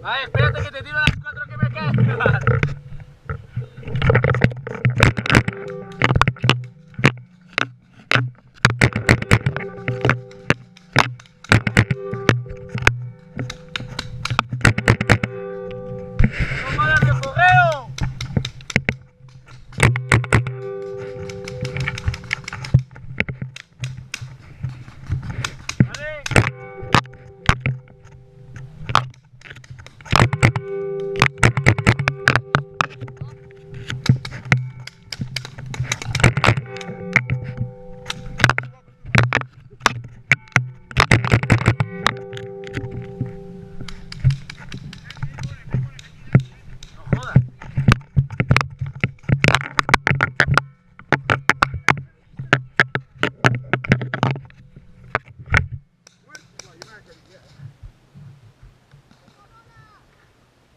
Vale, espérate que te tiro las 4 que me caen.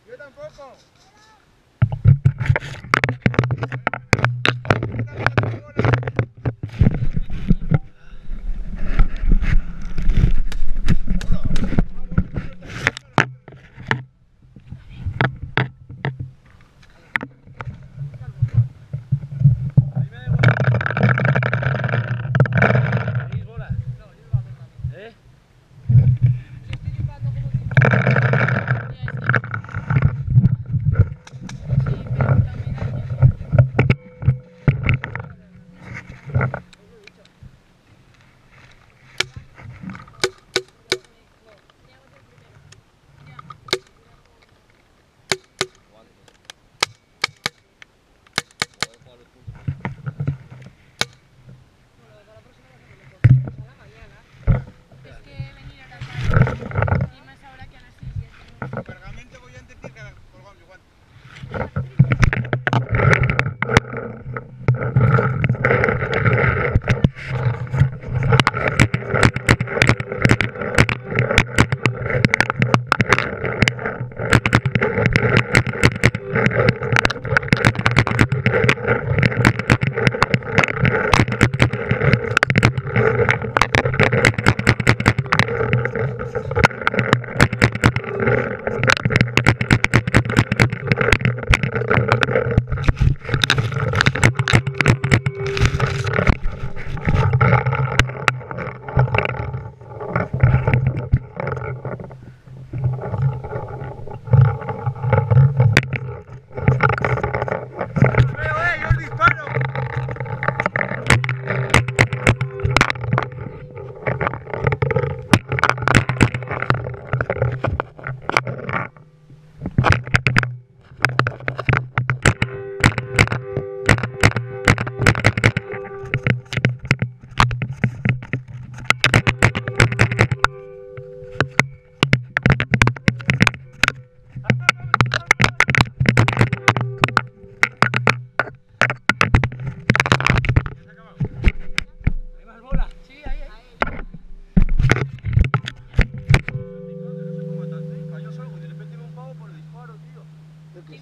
Yo tampoco.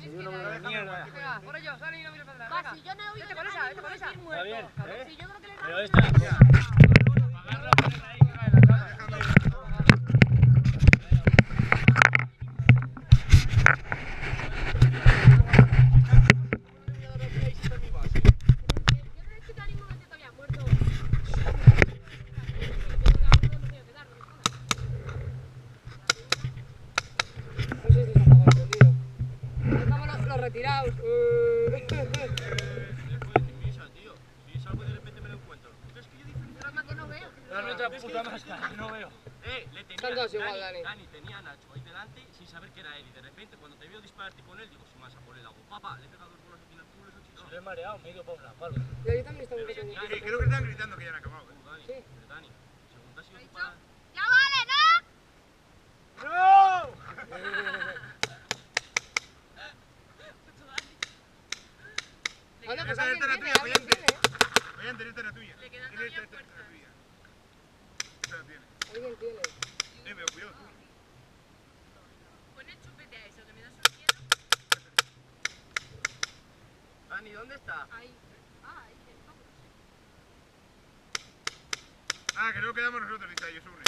Venga, por ello, sale y no mires para atrás. Si yo no he oído vete con esa, vete con esa. Está bien, Si yo creo que le pero da esta, apagarlo, ponerla ahí, que cae la tabla. Estamos los retirados. Después de misa, tío. Si salgo y de repente me lo encuentro. Es que yo diferenciaba que no veo. No, nuestra puta máscara, no veo. Le tenía, Están todos igual, Dani. Dani tenía a Nacho ahí delante sin saber que era él. Y de repente, cuando te veo dispararte con él, digo, si me vas a poner el agua. Papá, le he pegado dos bolas aquí en el culo, eso chico. Se lo he mareado, me he ido para una palo. Y ahí también está muy pequeño. Creo que están gritando que ya han acabado. Dani, Sí. Dani, según te has ido tú para... ¡Ya vale, no! ¡No! Anda, pues Esta alguien es la tiene, tuya, alguien tiene. Oyente, esta es la tuya. Le quedan Esta todavía es la fuerzas. tuya. Esta la tiene. Alguien tiene. Pero cuidado tú. Pon el chupete a eso, que me das un miedo. Dani, ¿dónde está? Ahí. Ahí, Ah, que luego quedamos nosotros, dice Yosune.